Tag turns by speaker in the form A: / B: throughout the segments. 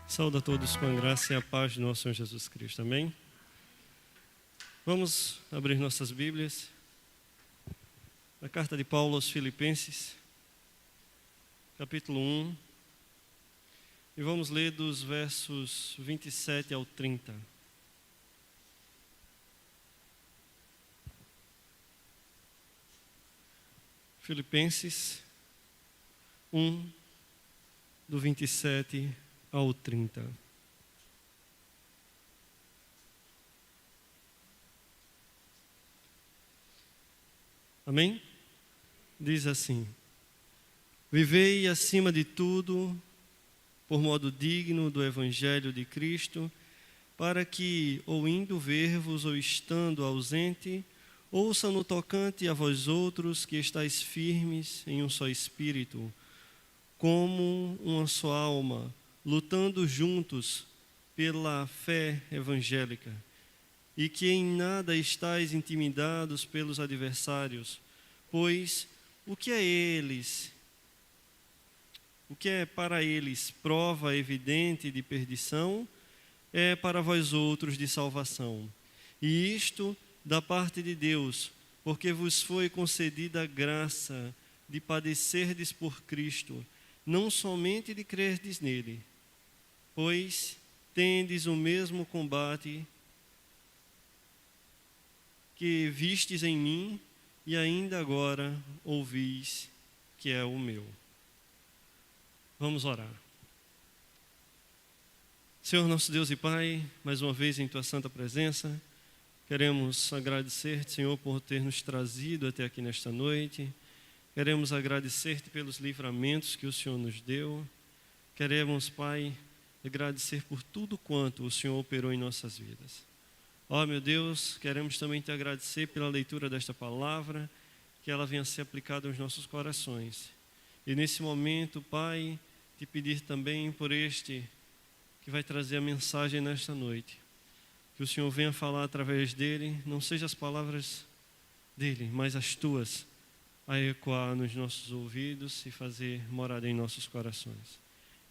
A: Saúde a todos com a graça e a paz de nosso Senhor Jesus Cristo. Amém? Vamos abrir nossas Bíblias. Na carta de Paulo aos Filipenses, capítulo 1. E vamos ler dos versos 27 ao 30. Filipenses 1, do 27 ao 30. Amém? Diz assim: vivei acima de tudo por modo digno do Evangelho de Cristo, para que, ou indo ver-vos, ou estando ausente, ouça no tocante a vós outros que estáis firmes em um só espírito, como uma só alma, lutando juntos pela fé evangélica, e que em nada estáis intimidados pelos adversários, pois o que é para eles prova evidente de perdição, é para vós outros de salvação. E isto da parte de Deus, porque vos foi concedida a graça de padecerdes por Cristo, não somente de crerdes nele, pois tendes o mesmo combate que vistes em mim e ainda agora ouvis que é o meu. Vamos orar. Senhor nosso Deus e Pai, mais uma vez em Tua santa presença, queremos agradecer-te, Senhor, por ter nos trazido até aqui nesta noite. Queremos agradecer-te pelos livramentos que o Senhor nos deu. Queremos, Pai, agradecer por tudo quanto o Senhor operou em nossas vidas. Ó, meu Deus, queremos também te agradecer pela leitura desta palavra, que ela venha a ser aplicada aos nossos corações. E nesse momento, Pai, te pedir também por este que vai trazer a mensagem nesta noite. Que o Senhor venha falar através dele, não sejam as palavras dele, mas as tuas, a ecoar nos nossos ouvidos e fazer morada em nossos corações.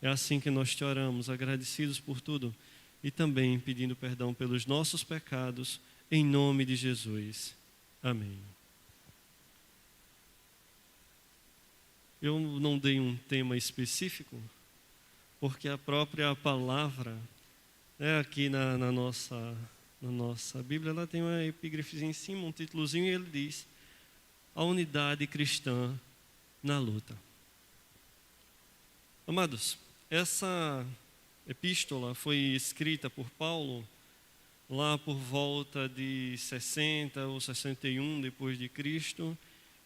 A: É assim que nós te oramos, agradecidos por tudo e também pedindo perdão pelos nossos pecados, em nome de Jesus. Amém. Eu não dei um tema específico, porque a própria palavra, aqui na nossa Bíblia, ela tem uma epígrafezinha em cima, um títulozinho, e ele diz: a unidade cristã na luta. Amados, essa epístola foi escrita por Paulo lá por volta de 60 ou 61 depois de Cristo,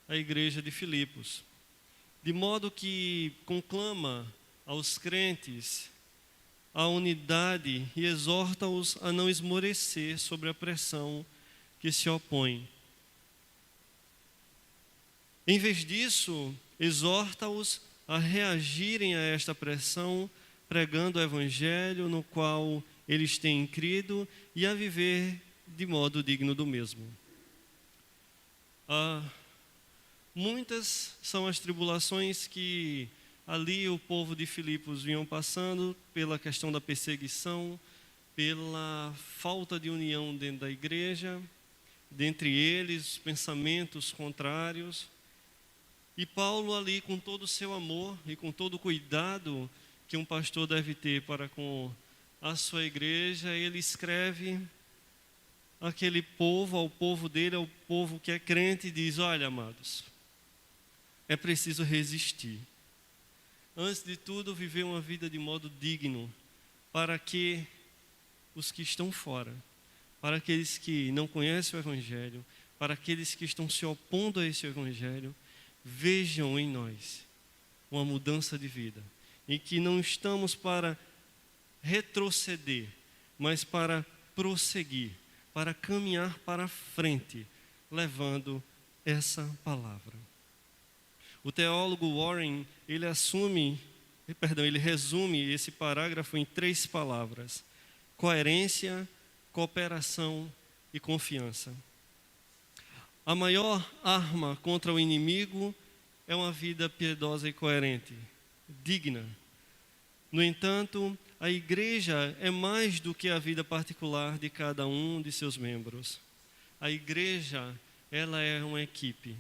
A: à igreja de Filipos, de modo que conclama aos crentes a unidade e exorta-os a não esmorecer sobre a pressão que se opõe. Em vez disso, exorta-os a reagirem a esta pressão, pregando o Evangelho no qual eles têm crido e a viver de modo digno do mesmo. Muitas são as tribulações que ali o povo de Filipos vinham passando, pela questão da perseguição, pela falta de união dentro da igreja, dentre eles pensamentos contrários. E Paulo ali, com todo o seu amor e com todo o cuidado que um pastor deve ter para com a sua igreja, ele escreve aquele povo, ao povo dele, ao povo que é crente, e diz: olha, amados, é preciso resistir. Antes de tudo, viver uma vida de modo digno, para que os que estão fora, para aqueles que não conhecem o Evangelho, para aqueles que estão se opondo a esse Evangelho, vejam em nós uma mudança de vida, em que não estamos para retroceder, mas para prosseguir, para caminhar para frente, levando essa palavra. O teólogo Warren, ele resume esse parágrafo em 3 palavras: coerência, cooperação e confiança. A maior arma contra o inimigo é uma vida piedosa e coerente, digna. No entanto, a igreja é mais do que a vida particular de cada um de seus membros. A igreja, ela é uma equipe,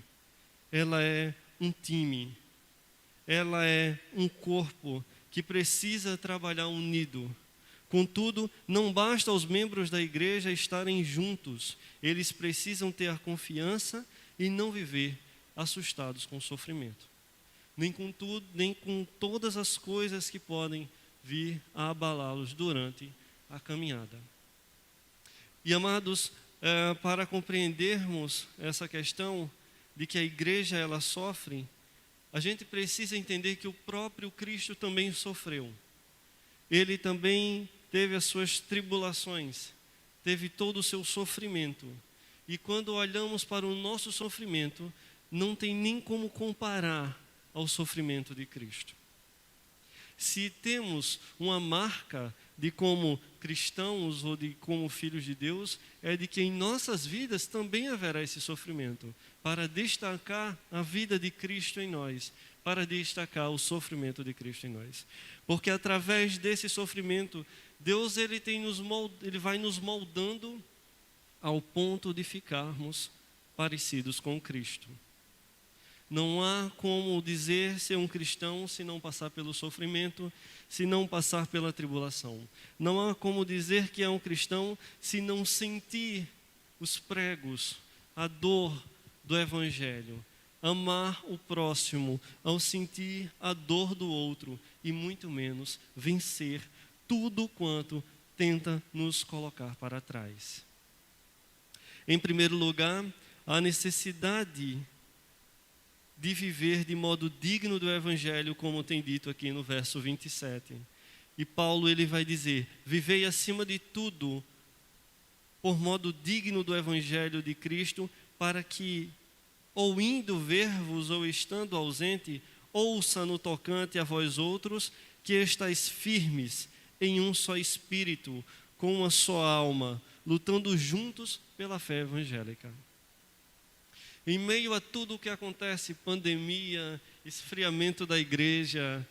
A: ela é um time, ela é um corpo que precisa trabalhar unido. Contudo, não basta aos membros da igreja estarem juntos, eles precisam ter a confiança e não viver assustados com o sofrimento, nem com todas as coisas que podem vir a abalá-los durante a caminhada. E amados, para compreendermos essa questão de que a igreja ela sofre, a gente precisa entender que o próprio Cristo também sofreu. Ele também teve as suas tribulações, teve todo o seu sofrimento. E quando olhamos para o nosso sofrimento, não tem nem como comparar ao sofrimento de Cristo. Se temos uma marca de como cristãos ou de como filhos de Deus, é de que em nossas vidas também haverá esse sofrimento, para destacar a vida de Cristo em nós, para destacar o sofrimento de Cristo em nós. Porque através desse sofrimento, Deus ele vai nos moldando ao ponto de ficarmos parecidos com Cristo. Não há como dizer ser um cristão se não passar pelo sofrimento, se não passar pela tribulação. Não há como dizer que é um cristão se não sentir os pregos, a dor do Evangelho. Amar o próximo ao sentir a dor do outro e muito menos vencer tudo quanto tenta nos colocar para trás. Em primeiro lugar, a necessidade de viver de modo digno do Evangelho, como tem dito aqui no verso 27. E Paulo ele vai dizer: vivei acima de tudo por modo digno do Evangelho de Cristo, para que, ou indo ver-vos, ou estando ausente, ouça no tocante a vós outros, que estáis firmes em um só espírito, com uma só alma, lutando juntos pela fé evangélica. Em meio a tudo o que acontece, pandemia, esfriamento da igreja,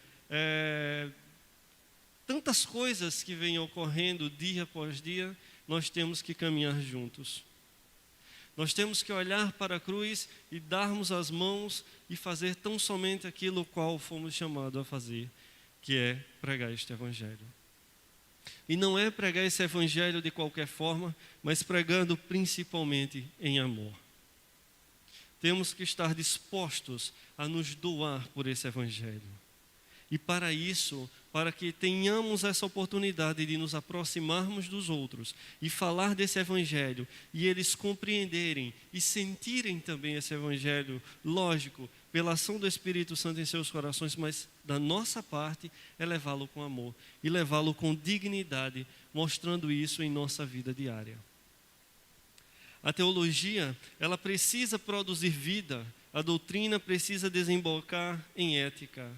A: tantas coisas que vêm ocorrendo dia após dia, nós temos que caminhar juntos. Nós temos que olhar para a cruz e darmos as mãos e fazer tão somente aquilo qual fomos chamados a fazer, que é pregar este evangelho. E não é pregar esse evangelho de qualquer forma, mas pregando principalmente em amor. Temos que estar dispostos a nos doar por esse evangelho. E para isso, para que tenhamos essa oportunidade de nos aproximarmos dos outros e falar desse evangelho, e eles compreenderem e sentirem também esse evangelho, lógico, pela ação do Espírito Santo em seus corações, mas da nossa parte é levá-lo com amor e levá-lo com dignidade, mostrando isso em nossa vida diária. A teologia, ela precisa produzir vida, a doutrina precisa desembocar em ética.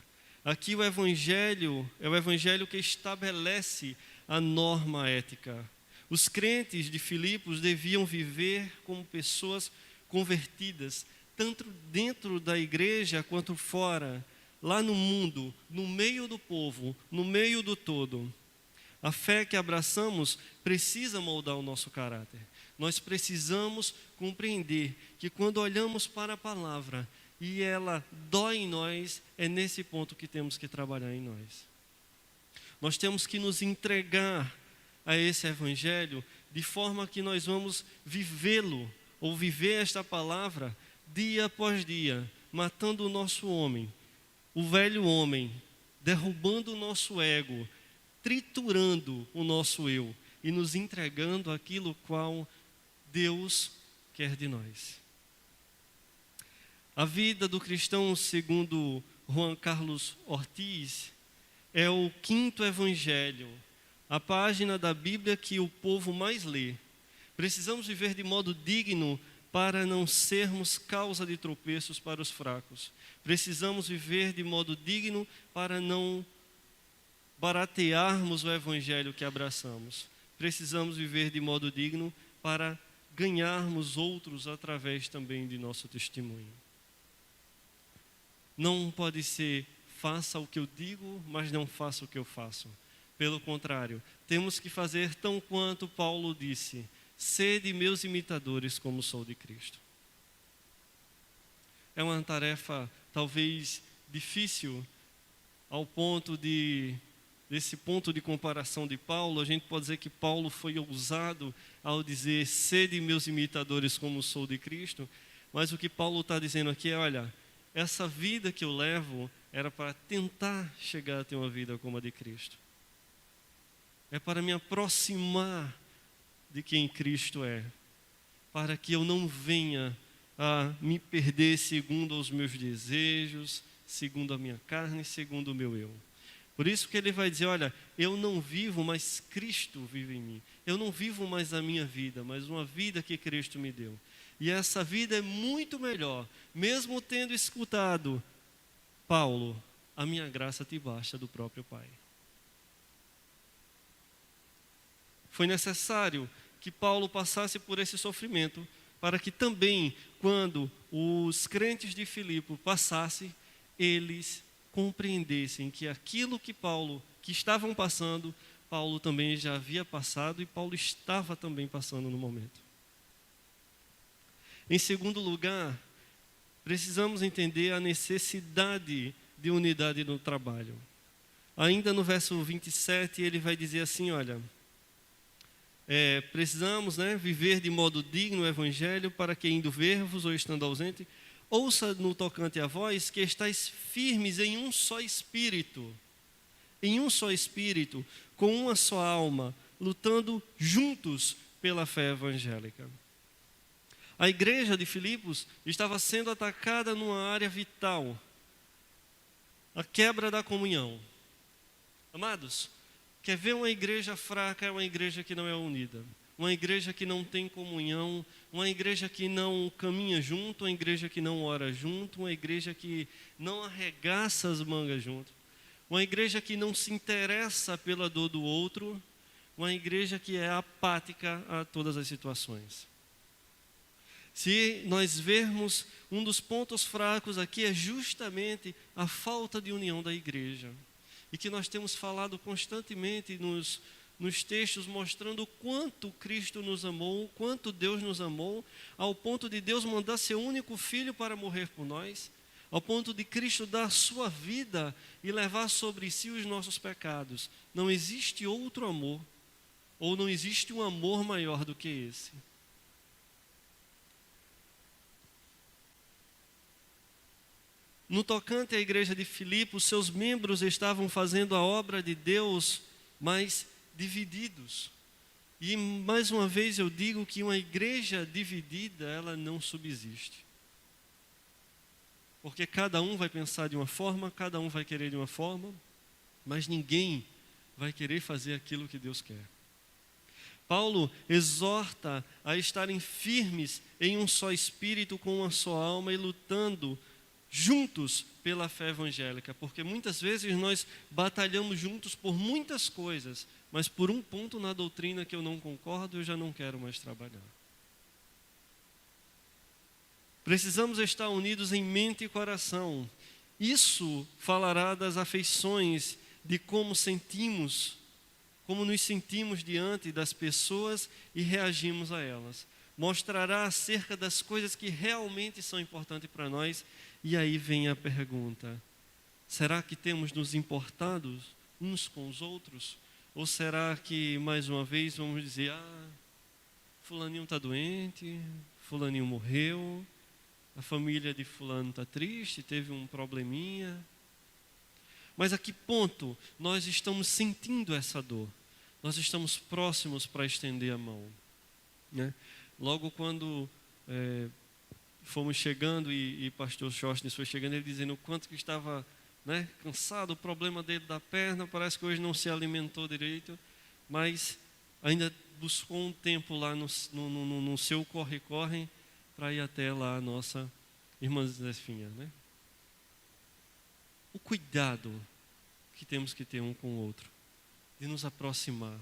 A: Aqui o Evangelho é o Evangelho que estabelece a norma ética. Os crentes de Filipos deviam viver como pessoas convertidas, tanto dentro da igreja quanto fora, lá no mundo, no meio do povo, no meio do todo. A fé que abraçamos precisa moldar o nosso caráter. Nós precisamos compreender que quando olhamos para a palavra e ela dói em nós, é nesse ponto que temos que trabalhar em nós. Nós temos que nos entregar a esse evangelho de forma que nós vamos vivê-lo, ou viver esta palavra dia após dia, matando o nosso homem, o velho homem, derrubando o nosso ego, triturando o nosso eu e nos entregando aquilo qual Deus quer de nós. A vida do cristão, segundo Juan Carlos Ortiz, é o quinto evangelho, a página da Bíblia que o povo mais lê. Precisamos viver de modo digno para não sermos causa de tropeços para os fracos. Precisamos viver de modo digno para não baratearmos o evangelho que abraçamos. Precisamos viver de modo digno para ganharmos outros através também de nosso testemunho. não pode ser faça o que eu digo, mas não faça o que eu faço. Pelo contrário, temos que fazer tão quanto Paulo disse: sede meus imitadores como sou de Cristo. É uma tarefa talvez difícil ao ponto desse ponto de comparação de Paulo, a gente pode dizer que Paulo foi ousado ao dizer: sede meus imitadores como sou de Cristo. Mas o que Paulo está dizendo aqui é: olha, essa vida que eu levo era para tentar chegar a ter uma vida como a de Cristo. É para me aproximar de quem Cristo é, para que eu não venha a me perder segundo os meus desejos, segundo a minha carne, segundo o meu eu. Por isso que ele vai dizer: olha, eu não vivo, mas Cristo vive em mim. Eu não vivo mais a minha vida, mas uma vida que Cristo me deu. E essa vida é muito melhor, mesmo tendo escutado Paulo: a minha graça te basta, do próprio Pai. Foi necessário que Paulo passasse por esse sofrimento, para que também, quando os crentes de Filipe passassem, eles compreendessem que aquilo que estavam passando, Paulo também já havia passado e Paulo estava também passando no momento. Em segundo lugar, precisamos entender a necessidade de unidade no trabalho. Ainda no verso 27, ele vai dizer assim: olha, precisamos viver de modo digno o evangelho, para que, indo ver-vos ou estando ausente, ouça no tocante a vós que estáis firmes em um só espírito, com uma só alma, lutando juntos pela fé evangélica. A igreja de Filipos estava sendo atacada numa área vital: a quebra da comunhão. Amados, quer ver uma igreja fraca? É uma igreja que não é unida, uma igreja que não tem comunhão, uma igreja que não caminha junto, uma igreja que não ora junto, uma igreja que não arregaça as mangas junto, uma igreja que não se interessa pela dor do outro, uma igreja que é apática a todas as situações. Se nós vermos, um dos pontos fracos aqui é justamente a falta de união da igreja. E que nós temos falado constantemente nos textos, mostrando o quanto Cristo nos amou, o quanto Deus nos amou, ao ponto de Deus mandar seu único filho para morrer por nós, ao ponto de Cristo dar a sua vida e levar sobre si os nossos pecados. Não existe outro amor, ou não existe um amor maior do que esse. No tocante à igreja de Filipe, os seus membros estavam fazendo a obra de Deus, mas divididos. E mais uma vez eu digo que uma igreja dividida, ela não subsiste. Porque cada um vai pensar de uma forma, cada um vai querer de uma forma, mas ninguém vai querer fazer aquilo que Deus quer. Paulo exorta a estarem firmes em um só espírito, com uma só alma e lutando juntos pela fé evangélica, porque muitas vezes nós batalhamos juntos por muitas coisas, mas por um ponto na doutrina que eu não concordo, eu já não quero mais trabalhar. Precisamos estar unidos em mente e coração. Isso falará das afeições, de como sentimos, como nos sentimos diante das pessoas e reagimos a elas. Mostrará acerca das coisas que realmente são importantes para nós. E aí vem a pergunta: será que temos nos importado uns com os outros? Ou será que, mais uma vez, vamos dizer: fulaninho está doente, fulaninho morreu, a família de fulano está triste, teve um probleminha. Mas a que ponto nós estamos sentindo essa dor? Nós estamos próximos para estender a mão, né? Logo quando fomos chegando e pastor Shostnes foi chegando, ele dizendo o quanto que estava cansado, o problema dele da perna, parece que hoje não se alimentou direito, mas ainda buscou um tempo lá no seu corre-corre para ir até lá a nossa irmã Zefinha, né? O cuidado que temos que ter um com o outro, de nos aproximar,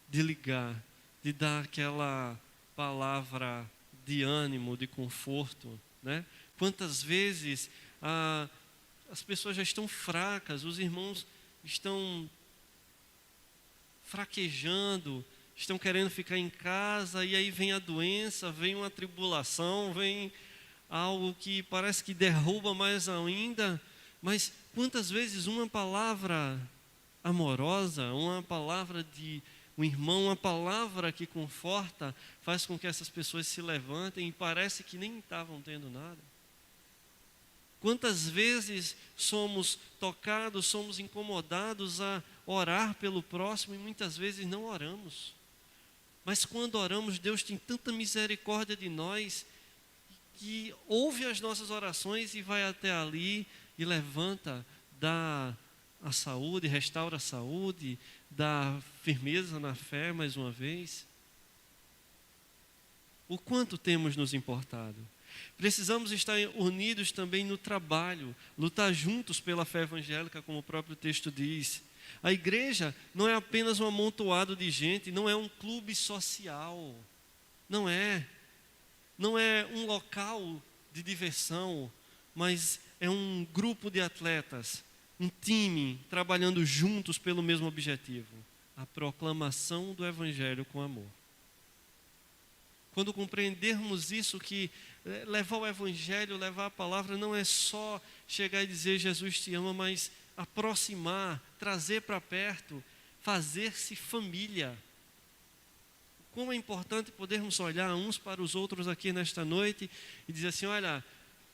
A: de ligar, de dar aquela palavra de ânimo, de conforto, né? Quantas vezes as pessoas já estão fracas, os irmãos estão fraquejando, estão querendo ficar em casa, e aí vem a doença, vem uma tribulação, vem algo que parece que derruba mais ainda. Mas quantas vezes uma palavra amorosa, uma palavra de um irmão, uma palavra que conforta, faz com que essas pessoas se levantem e parece que nem estavam tendo nada. Quantas vezes somos tocados, somos incomodados a orar pelo próximo e muitas vezes não oramos. Mas quando oramos, Deus tem tanta misericórdia de nós que ouve as nossas orações e vai até ali e levanta, dá a saúde, restaura a saúde, dá firmeza na fé mais uma vez. O quanto temos nos importado? Precisamos estar unidos também no trabalho, lutar juntos pela fé evangélica, como o próprio texto diz. A igreja não é apenas um amontoado de gente, não é um clube social, não é um local de diversão, mas é um grupo de atletas, um time trabalhando juntos pelo mesmo objetivo, a proclamação do evangelho com amor. Quando compreendermos isso, que levar o evangelho, levar a palavra, não é só chegar e dizer Jesus te ama, mas aproximar, trazer para perto, fazer-se família. Como é importante podermos olhar uns para os outros aqui nesta noite e dizer assim, olha,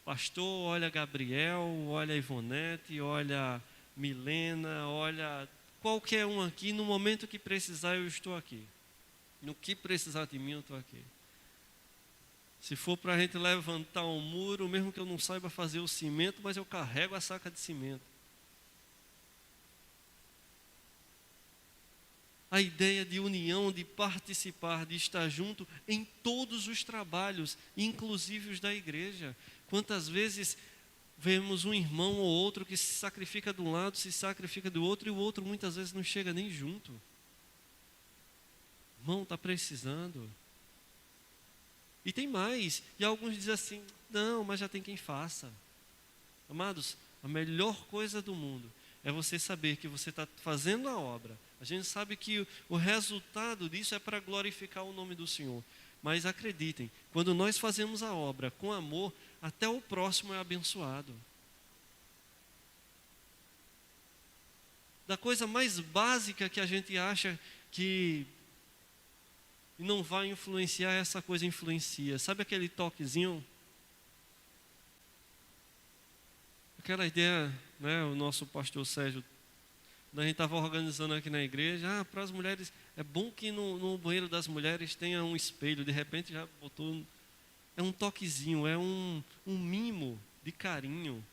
A: pastor, olha Gabriel, olha Ivonete, olha Milena, olha qualquer um aqui, no momento que precisar eu estou aqui. No que precisar de mim eu estou aqui. Se for para a gente levantar um muro, mesmo que eu não saiba fazer o cimento, mas eu carrego a saca de cimento. A ideia de união, de participar, de estar junto em todos os trabalhos, inclusive os da igreja. Quantas vezes vemos um irmão ou outro que se sacrifica de um lado, se sacrifica do outro, e o outro muitas vezes não chega nem junto. Irmão, está precisando. E tem mais, e alguns dizem assim, não, mas já tem quem faça. Amados, a melhor coisa do mundo é você saber que você está fazendo a obra. A gente sabe que o resultado disso é para glorificar o nome do Senhor. Mas acreditem, quando nós fazemos a obra com amor, até o próximo é abençoado. Da coisa mais básica que a gente acha que não vai influenciar, essa coisa influencia. Sabe aquele toquezinho? Aquela ideia, né, o nosso pastor Sérgio, a gente estava organizando aqui na igreja, para as mulheres, é bom que no banheiro das mulheres tenha um espelho, de repente já botou, é um toquezinho, é um mimo de carinho,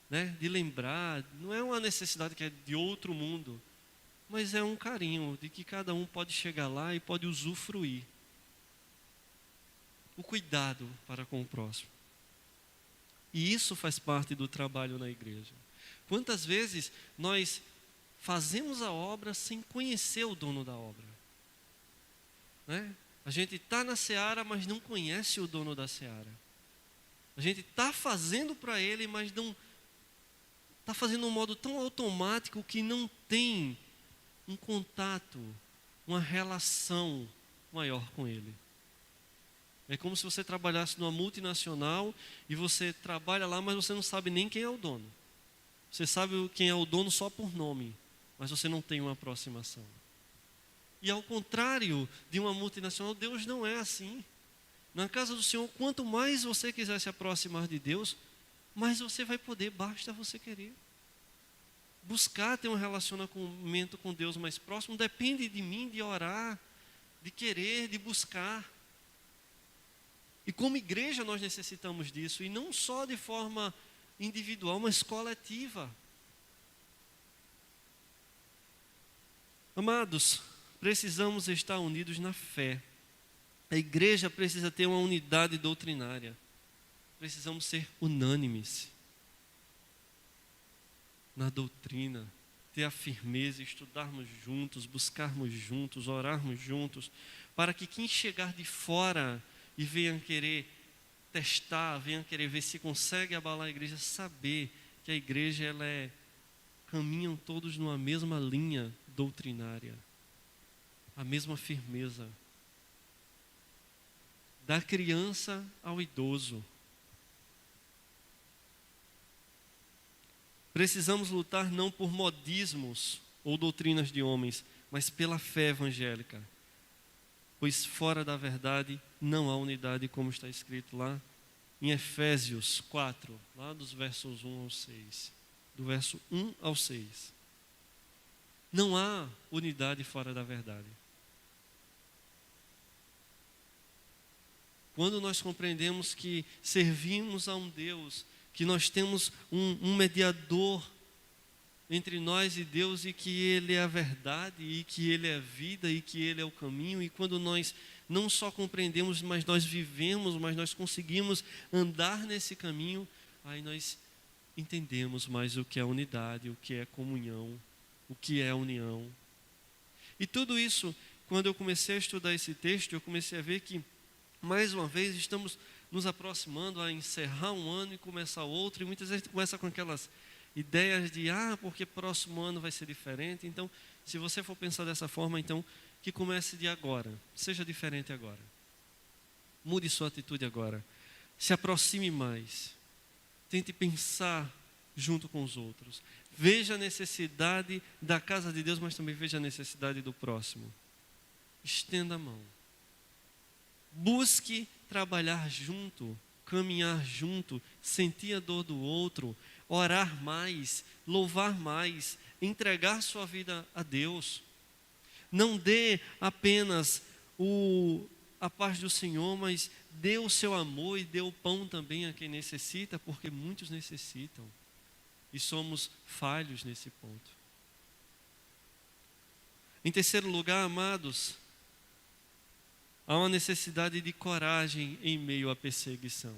A: né, de lembrar, não é uma necessidade que é de outro mundo, mas é um carinho, de que cada um pode chegar lá e pode usufruir. O cuidado para com o próximo. E isso faz parte do trabalho na igreja. Quantas vezes nós fazemos a obra sem conhecer o dono da obra? Né? A gente está na seara, mas não conhece o dono da seara. A gente está fazendo para ele, mas não está fazendo de um modo tão automático que não tem um contato, uma relação maior com ele. É como se você trabalhasse numa multinacional e você trabalha lá, mas você não sabe nem quem é o dono. Você sabe quem é o dono só por nome, mas você não tem uma aproximação. E ao contrário de uma multinacional, Deus não é assim. Na casa do Senhor, quanto mais você quiser se aproximar de Deus, mais você vai poder, basta você querer. Buscar ter um relacionamento com Deus mais próximo depende de mim, de orar, de querer, de buscar. E como igreja nós necessitamos disso, e não só de forma individual, mas coletiva. Amados, precisamos estar unidos na fé. A igreja precisa ter uma unidade doutrinária. Precisamos ser unânimes na doutrina, ter a firmeza, estudarmos juntos, buscarmos juntos, orarmos juntos, para que quem chegar de fora e venha querer testar, venha querer ver se consegue abalar a igreja, saber que a igreja caminham todos numa mesma linha doutrinária, a mesma firmeza, da criança ao idoso. Precisamos lutar não por modismos ou doutrinas de homens, mas pela fé evangélica. Pois fora da verdade não há unidade, como está escrito lá em Efésios 4, lá dos versos 1 ao 6. Do verso 1 ao 6. Não há unidade fora da verdade. Quando nós compreendemos que servimos a um Deus, que nós temos um mediador entre nós e Deus, e que Ele é a verdade, e que Ele é a vida, e que Ele é o caminho, e quando nós não só compreendemos, mas nós vivemos, mas nós conseguimos andar nesse caminho, aí nós entendemos mais o que é unidade, o que é comunhão, o que é união. E tudo isso, quando eu comecei a estudar esse texto, eu comecei a ver que, mais uma vez, estamos nos aproximando a encerrar um ano e começar outro, e muitas vezes a gente começa com aquelas ideias de, porque próximo ano vai ser diferente. Então, se você for pensar dessa forma, então, que comece de agora, seja diferente agora. Mude sua atitude agora. Se aproxime mais. Tente pensar junto com os outros. Veja a necessidade da casa de Deus, mas também veja a necessidade do próximo. Estenda a mão. Busque trabalhar junto, caminhar junto, sentir a dor do outro, orar mais, louvar mais, entregar sua vida a Deus. Não dê apenas a paz do Senhor, mas dê o seu amor e dê o pão também a quem necessita, porque muitos necessitam. E somos falhos nesse ponto. Em terceiro lugar, amados, há uma necessidade de coragem em meio à perseguição.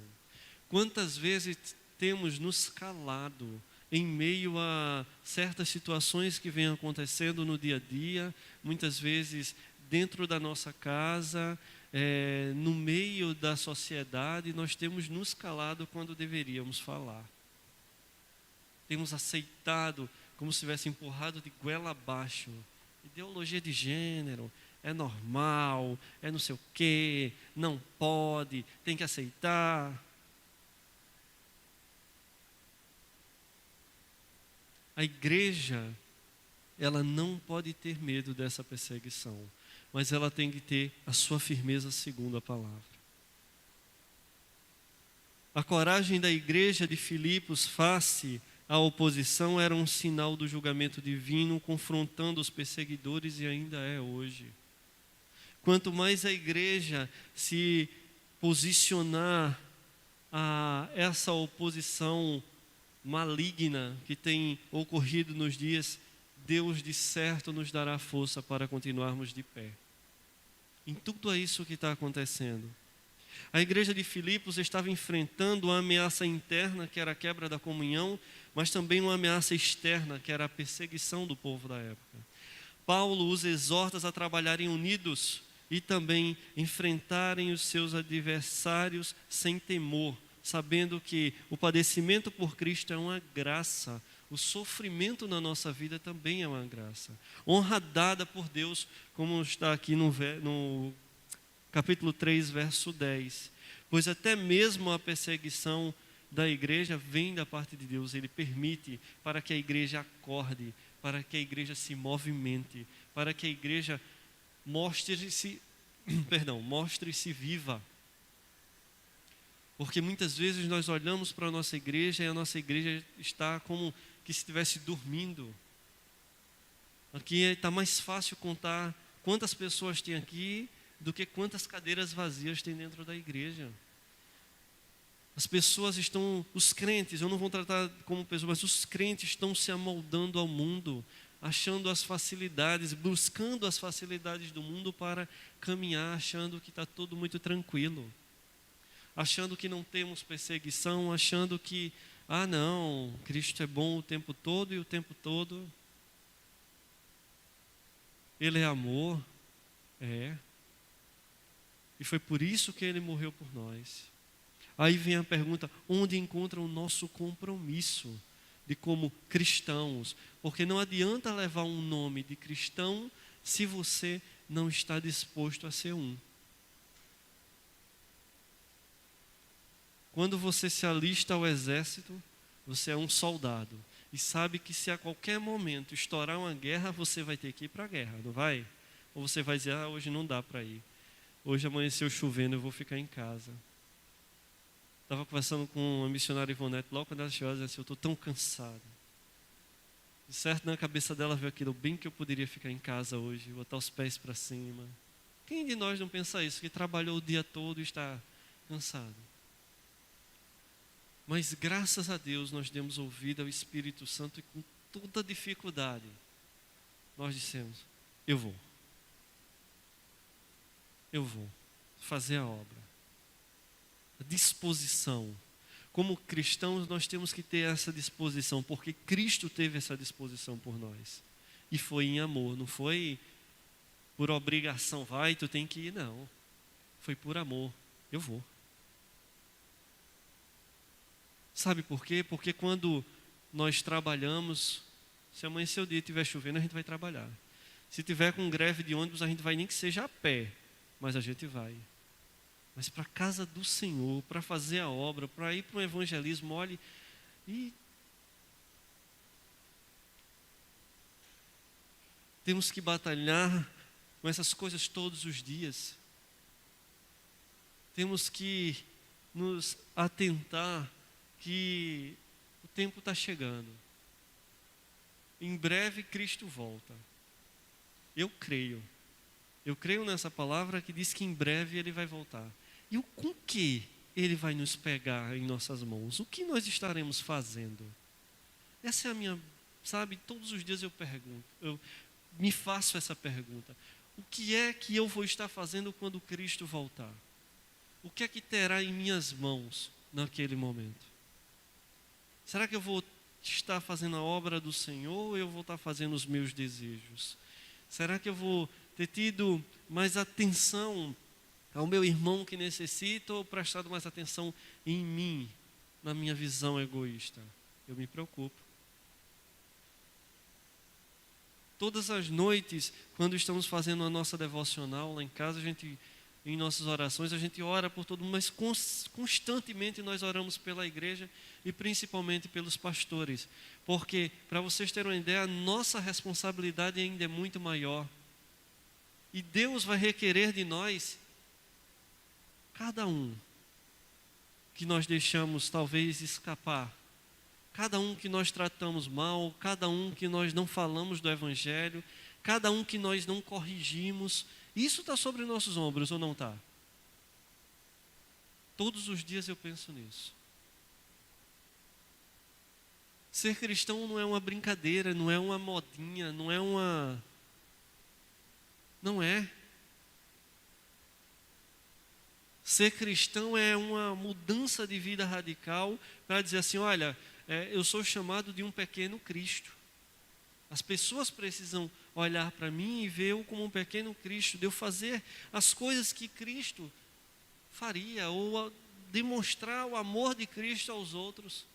A: Quantas vezes temos nos calado em meio a certas situações que vêm acontecendo no dia a dia, muitas vezes dentro da nossa casa, no meio da sociedade, nós temos nos calado quando deveríamos falar. Temos aceitado como se tivesse empurrado de goela abaixo. Ideologia de gênero, é normal, é não sei o quê, não pode, tem que aceitar. A igreja, ela não pode ter medo dessa perseguição, mas ela tem que ter a sua firmeza segundo a palavra. A coragem da igreja de Filipos face à oposição era um sinal do julgamento divino, confrontando os perseguidores, e ainda é hoje. Quanto mais a igreja se posicionar a essa oposição maligna que tem ocorrido nos dias, Deus de certo nos dará força para continuarmos de pé. Em tudo isso que está acontecendo. A igreja de Filipos estava enfrentando uma ameaça interna, que era a quebra da comunhão, mas também uma ameaça externa, que era a perseguição do povo da época. Paulo os exorta a trabalharem unidos e também enfrentarem os seus adversários sem temor, sabendo que o padecimento por Cristo é uma graça, o sofrimento na nossa vida também é uma graça. Honra dada por Deus, como está aqui no capítulo 3, verso 10. Pois até mesmo a perseguição da igreja vem da parte de Deus. Ele permite para que a igreja acorde, para que a igreja se movimente, para que a igreja mostre-se viva. Porque muitas vezes nós olhamos para a nossa igreja e a nossa igreja está como que se estivesse dormindo. Aqui está mais fácil contar quantas pessoas tem aqui do que quantas cadeiras vazias tem dentro da igreja. As pessoas estão, os crentes, eu não vou tratar como pessoas, mas os crentes estão se amoldando ao mundo, achando as facilidades, buscando as facilidades do mundo para caminhar, achando que está tudo muito tranquilo. Achando que não temos perseguição, achando que, não, Cristo é bom o tempo todo e o tempo todo. Ele é amor, e foi por isso que Ele morreu por nós. Aí vem a pergunta, onde encontra o nosso compromisso? de como cristãos, porque não adianta levar um nome de cristão se você não está disposto a ser um. Quando você se alista ao exército, você é um soldado e sabe que se a qualquer momento estourar uma guerra, você vai ter que ir para a guerra, não vai? Ou você vai dizer, hoje não dá para ir. Hoje amanheceu chovendo, eu vou ficar em casa. Estava conversando com uma missionária Ivonete, logo quando ela chegou, ela disse assim, eu estou tão cansado. De certo, na cabeça dela veio aquilo, bem que eu poderia ficar em casa hoje, botar os pés para cima. Quem de nós não pensa isso, que trabalhou o dia todo e está cansado? Mas graças a Deus nós demos ouvido ao Espírito Santo e com toda dificuldade nós dissemos, eu vou fazer a obra. A disposição. Como cristãos nós temos que ter essa disposição, porque Cristo teve essa disposição por nós. E foi em amor, não foi por obrigação, vai, tu tem que ir, não. Foi por amor, eu vou. Sabe por quê? Porque quando nós trabalhamos, se amanhecer o dia e estiver chovendo, a gente vai trabalhar. Se tiver com greve de ônibus, a gente vai nem que seja a pé, mas a gente vai. Mas para a casa do Senhor, para fazer a obra, para ir para o evangelismo, olhe, e temos que batalhar com essas coisas todos os dias. Temos que nos atentar que o tempo está chegando. Em breve Cristo volta. Eu creio nessa palavra que diz que em breve Ele vai voltar. E com que Ele vai nos pegar em nossas mãos? O que nós estaremos fazendo? Essa é a minha, sabe, todos os dias eu pergunto, eu me faço essa pergunta. O que é que eu vou estar fazendo quando Cristo voltar? O que é que terá em minhas mãos naquele momento? Será que eu vou estar fazendo a obra do Senhor ou eu vou estar fazendo os meus desejos? Será que eu vou ter tido mais atenção ao meu irmão que necessita ou prestado mais atenção em mim, na minha visão egoísta? Eu me preocupo. Todas as noites, quando estamos fazendo a nossa devocional lá em casa, em nossas orações, a gente ora por todo mundo, mas constantemente nós oramos pela igreja e principalmente pelos pastores. Porque, para vocês terem uma ideia, a nossa responsabilidade ainda é muito maior. E Deus vai requerer de nós, cada um que nós deixamos talvez escapar, cada um que nós tratamos mal, cada um que nós não falamos do Evangelho, cada um que nós não corrigimos, isso está sobre nossos ombros ou não está? Todos os dias eu penso nisso. Ser cristão não é uma brincadeira, não é uma modinha, não é. Ser cristão é uma mudança de vida radical para dizer assim, olha, eu sou chamado de um pequeno Cristo. As pessoas precisam olhar para mim e ver eu como um pequeno Cristo, de eu fazer as coisas que Cristo faria, ou demonstrar o amor de Cristo aos outros.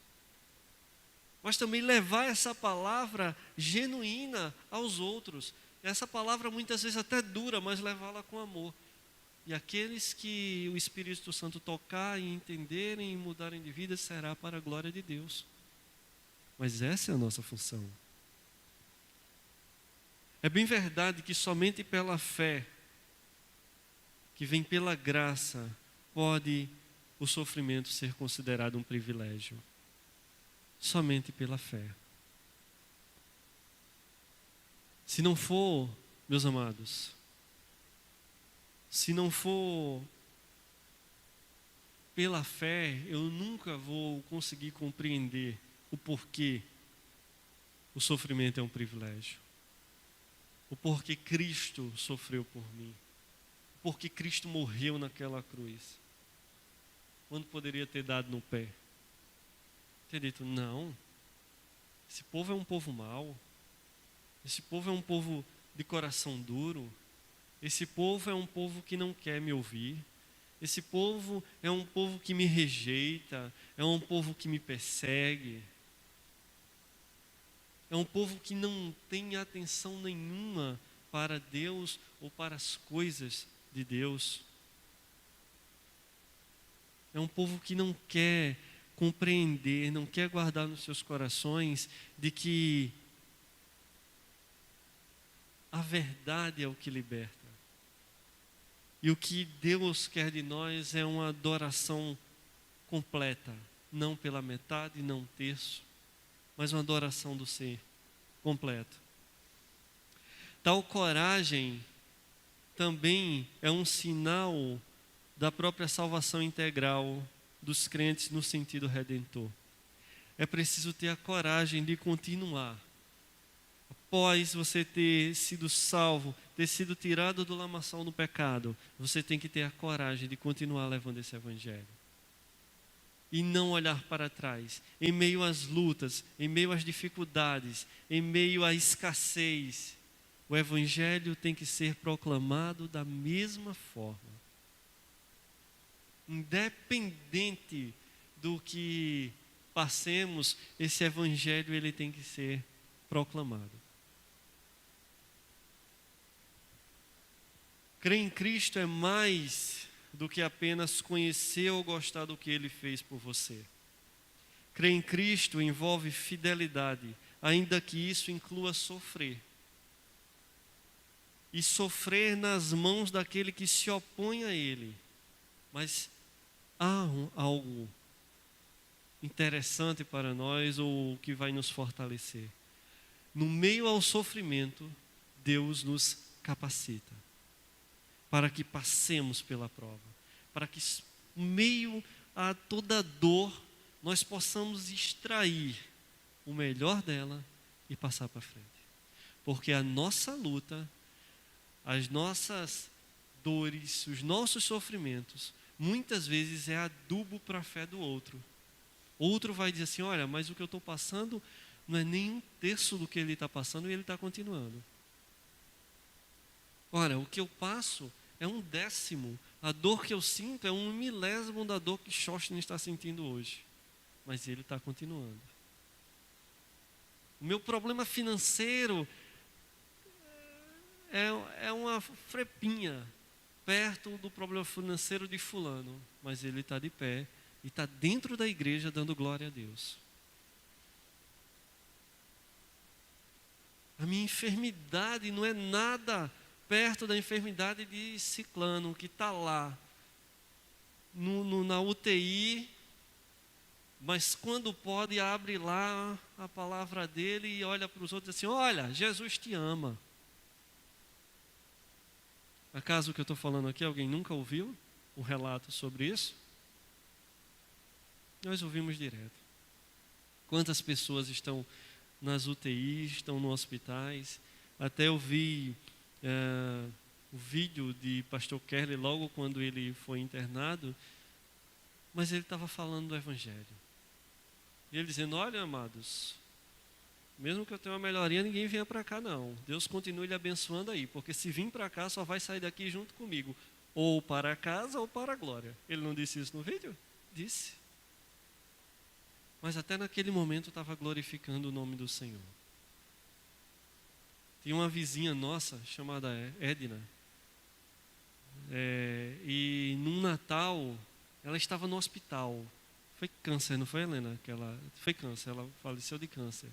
A: Mas também levar essa palavra genuína aos outros. Essa palavra muitas vezes até dura, mas levá-la com amor. E aqueles que o Espírito Santo tocar e entenderem e mudarem de vida, será para a glória de Deus. Mas essa é a nossa função. É bem verdade que somente pela fé, que vem pela graça, pode o sofrimento ser considerado um privilégio. Somente pela fé. Se não for, meus amados, se não for pela fé, eu nunca vou conseguir compreender o porquê o sofrimento é um privilégio. O porquê Cristo sofreu por mim. O porquê Cristo morreu naquela cruz. Quando poderia ter dado no pé. Ter dito, não. Esse povo é um povo mau. Esse povo é um povo de coração duro. Esse povo é um povo que não quer me ouvir. Esse povo é um povo que me rejeita. É um povo que me persegue. É um povo que não tem atenção nenhuma para Deus ou para as coisas de Deus. É um povo que não quer compreender, não quer guardar nos seus corações de que a verdade é o que liberta. E o que Deus quer de nós é uma adoração completa, não pela metade, não um terço, mas uma adoração do ser completo. Tal coragem também é um sinal da própria salvação integral dos crentes no sentido redentor. É preciso ter a coragem de continuar. Após você ter sido salvo, ter sido tirado do lamaçal do pecado, você tem que ter a coragem de continuar levando esse evangelho. E não olhar para trás, em meio às lutas, em meio às dificuldades, em meio à escassez. O evangelho tem que ser proclamado da mesma forma. Independente do que passemos, esse evangelho ele tem que ser proclamado. Crer em Cristo é mais do que apenas conhecer ou gostar do que Ele fez por você. Crer em Cristo envolve fidelidade, ainda que isso inclua sofrer. E sofrer nas mãos daquele que se opõe a Ele. Mas há algo interessante para nós ou que vai nos fortalecer. No meio ao sofrimento, Deus nos capacita para que passemos pela prova, para que no meio a toda dor nós possamos extrair o melhor dela e passar para frente. Porque a nossa luta, as nossas dores, os nossos sofrimentos, muitas vezes é adubo para a fé do outro. Outro vai dizer assim, olha, mas o que eu estou passando não é nem um terço do que ele está passando e ele está continuando. Ora, o que eu passo é um décimo. A dor que eu sinto é um milésimo da dor que Sóstenes está sentindo hoje. Mas ele está continuando. O meu problema financeiro é uma frepinha perto do problema financeiro de fulano. Mas ele está de pé e está dentro da igreja dando glória a Deus. A minha enfermidade não é nada perto da enfermidade de ciclano, que está lá, na UTI, mas quando pode, abre lá a palavra dele e olha para os outros assim, olha, Jesus te ama. Acaso o que eu estou falando aqui, alguém nunca ouviu um relato sobre isso? Nós ouvimos direto. Quantas pessoas estão nas UTIs, estão nos hospitais, até eu vi o vídeo de pastor Kerley logo quando ele foi internado, mas ele estava falando do evangelho. E ele dizendo, olha amados, mesmo que eu tenha uma melhoria, ninguém venha para cá não. Deus continue lhe abençoando aí, porque se vir para cá só vai sair daqui junto comigo, ou para casa ou para a glória. Ele não disse isso no vídeo? Disse. Mas até naquele momento estava glorificando o nome do Senhor. Tinha uma vizinha nossa, chamada Edna, e num Natal, ela estava no hospital. Foi câncer, não foi, Helena? Foi câncer, ela faleceu de câncer.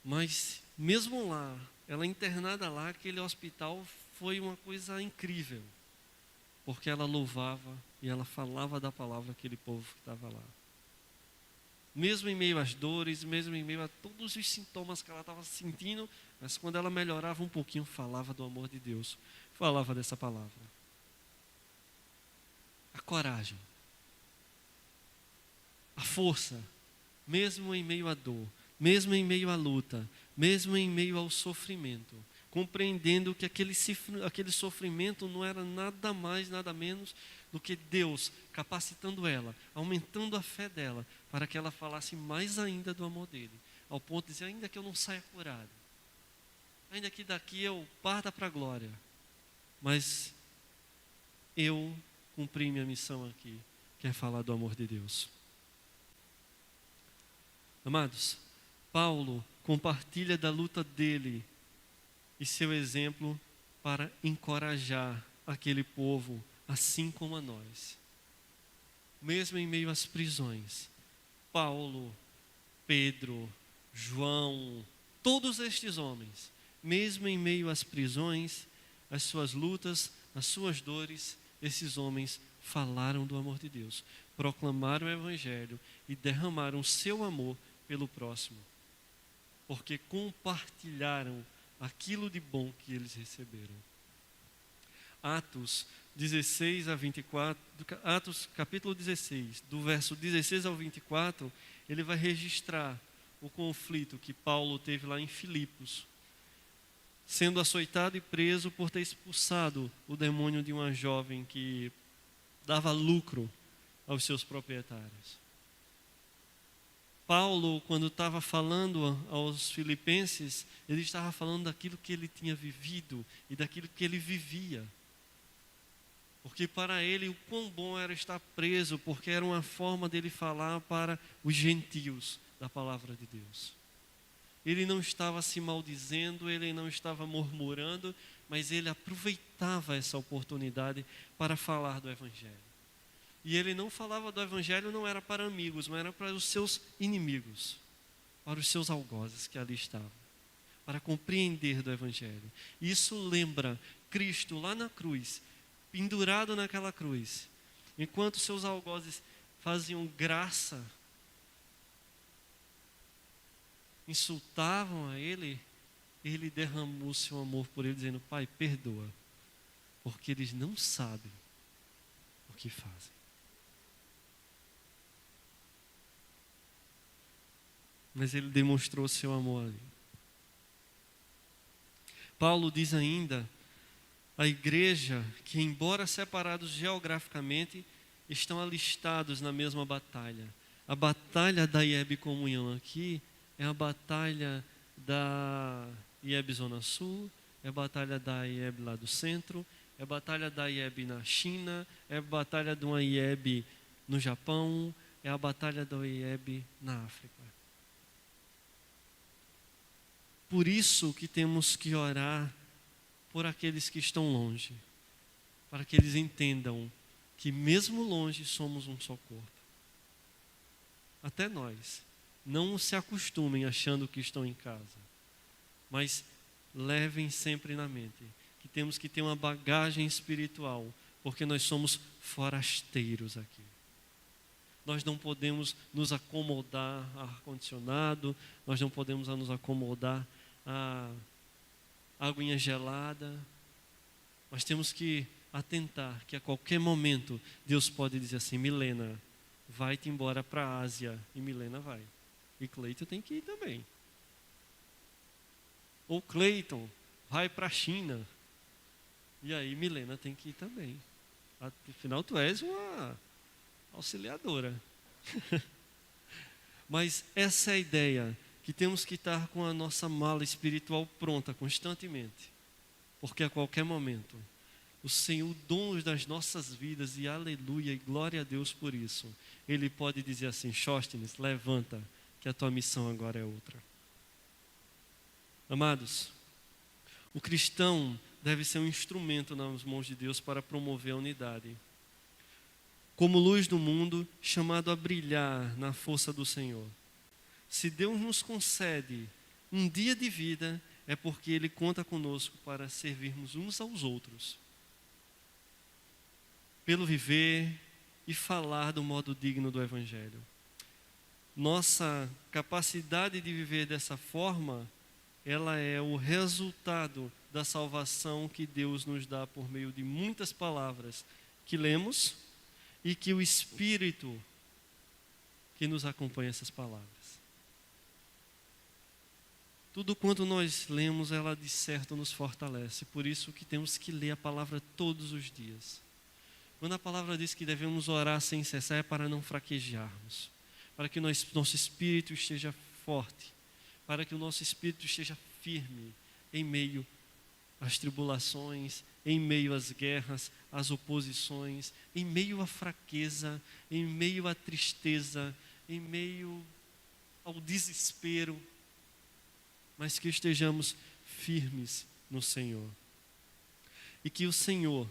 A: Mas, mesmo lá, ela internada lá, aquele hospital foi uma coisa incrível. Porque ela louvava e ela falava da palavra àquele povo que estava lá. Mesmo em meio às dores, mesmo em meio a todos os sintomas que ela estava sentindo, mas quando ela melhorava um pouquinho, falava do amor de Deus, falava dessa palavra. A coragem, a força, mesmo em meio à dor, mesmo em meio à luta, mesmo em meio ao sofrimento, compreendendo que aquele sofrimento não era nada mais, nada menos do que Deus capacitando ela, aumentando a fé dela, para que ela falasse mais ainda do amor dele, ao ponto de dizer, ainda que eu não saia curado, ainda que daqui eu parta para a glória, mas eu cumpri minha missão aqui, que é falar do amor de Deus. Amados, Paulo compartilha da luta dele e seu exemplo para encorajar aquele povo, assim como a nós. Mesmo em meio às prisões, Paulo, Pedro, João, todos estes homens, mesmo em meio às prisões, às suas lutas, às suas dores, esses homens falaram do amor de Deus, proclamaram o Evangelho e derramaram seu amor pelo próximo, porque compartilharam aquilo de bom que eles receberam. Atos 16 a 24, Atos capítulo 16, do verso 16 ao 24, ele vai registrar o conflito que Paulo teve lá em Filipos, sendo açoitado e preso por ter expulsado o demônio de uma jovem que dava lucro aos seus proprietários. Paulo, quando estava falando aos filipenses, ele estava falando daquilo que ele tinha vivido e daquilo que ele vivia. Porque para ele o quão bom era estar preso, porque era uma forma dele falar para os gentios da palavra de Deus. Ele não estava se maldizendo, ele não estava murmurando, mas ele aproveitava essa oportunidade para falar do Evangelho. E ele não falava do Evangelho, não era para amigos, mas era para os seus inimigos, para os seus algozes que ali estavam, para compreender do Evangelho. Isso lembra Cristo lá na cruz, pendurado naquela cruz, enquanto seus algozes faziam graça, insultavam a ele, ele derramou seu amor por ele, dizendo: Pai, perdoa, porque eles não sabem o que fazem. Mas ele demonstrou seu amor ali. Paulo diz ainda à igreja que, embora separados geograficamente, estão alistados na mesma batalha. A batalha da IEB Comunhão aqui é a batalha da IEB Zona Sul, é a batalha da IEB lá do centro, é a batalha da IEB na China, é a batalha de uma IEB no Japão, é a batalha da IEB na África. Por isso que temos que orar por aqueles que estão longe, para que eles entendam que mesmo longe somos um só corpo. Até nós. Não se acostumem achando que estão em casa, mas levem sempre na mente que temos que ter uma bagagem espiritual, porque nós somos forasteiros aqui. Nós não podemos nos acomodar a ar-condicionado, nós não podemos nos acomodar a aguinha gelada. Nós temos que atentar que a qualquer momento Deus pode dizer assim: Milena, vai-te embora para a Ásia. E Milena vai. E Cleiton tem que ir também. Ou Cleiton, vai para a China. E aí Milena tem que ir também. Afinal, tu és uma auxiliadora. Mas essa é a ideia, que temos que estar com a nossa mala espiritual pronta constantemente. Porque a qualquer momento, o Senhor, o dono das nossas vidas, e aleluia, e glória a Deus por isso, Ele pode dizer assim: Sóstenes, levanta, que a tua missão agora é outra. Amados, o cristão deve ser um instrumento nas mãos de Deus para promover a unidade. Como luz do mundo, chamado a brilhar na força do Senhor. Se Deus nos concede um dia de vida, é porque Ele conta conosco para servirmos uns aos outros, pelo viver e falar do modo digno do Evangelho. Nossa capacidade de viver dessa forma, ela é o resultado da salvação que Deus nos dá por meio de muitas palavras que lemos e que o Espírito que nos acompanha essas palavras. Tudo quanto nós lemos, ela de certo nos fortalece. Por isso que temos que ler a palavra todos os dias. Quando a palavra diz que devemos orar sem cessar, é para não fraquejarmos, para que nosso espírito esteja forte, para que o nosso espírito esteja firme em meio às tribulações, em meio às guerras, às oposições, em meio à fraqueza, em meio à tristeza, em meio ao desespero. mas que estejamos firmes no Senhor. E que o Senhor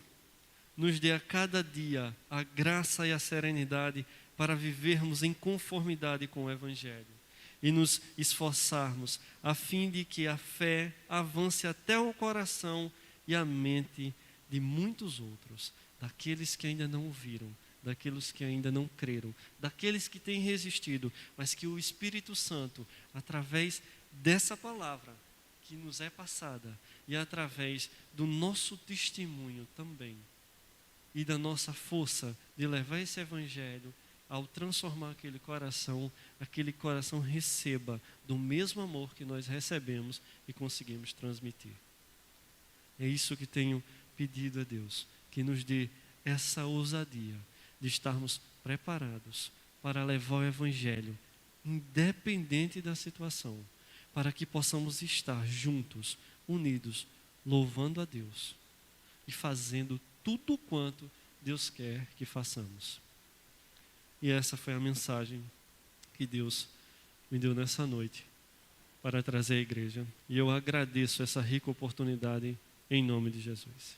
A: nos dê a cada dia a graça e a serenidade para vivermos em conformidade com o Evangelho e nos esforçarmos a fim de que a fé avance até o coração e a mente de muitos outros, daqueles que ainda não ouviram, daqueles que ainda não creram, daqueles que têm resistido, mas que o Espírito Santo, através dessa palavra que nos é passada e através do nosso testemunho também, e da nossa força de levar esse Evangelho, ao transformar aquele coração receba do mesmo amor que nós recebemos e conseguimos transmitir. É isso que tenho pedido a Deus, que nos dê essa ousadia de estarmos preparados para levar o Evangelho, independente da situação, para que possamos estar juntos, unidos, louvando a Deus e fazendo tudo quanto Deus quer que façamos. E essa foi a mensagem que Deus me deu nessa noite para trazer à igreja. E eu agradeço essa rica oportunidade em nome de Jesus.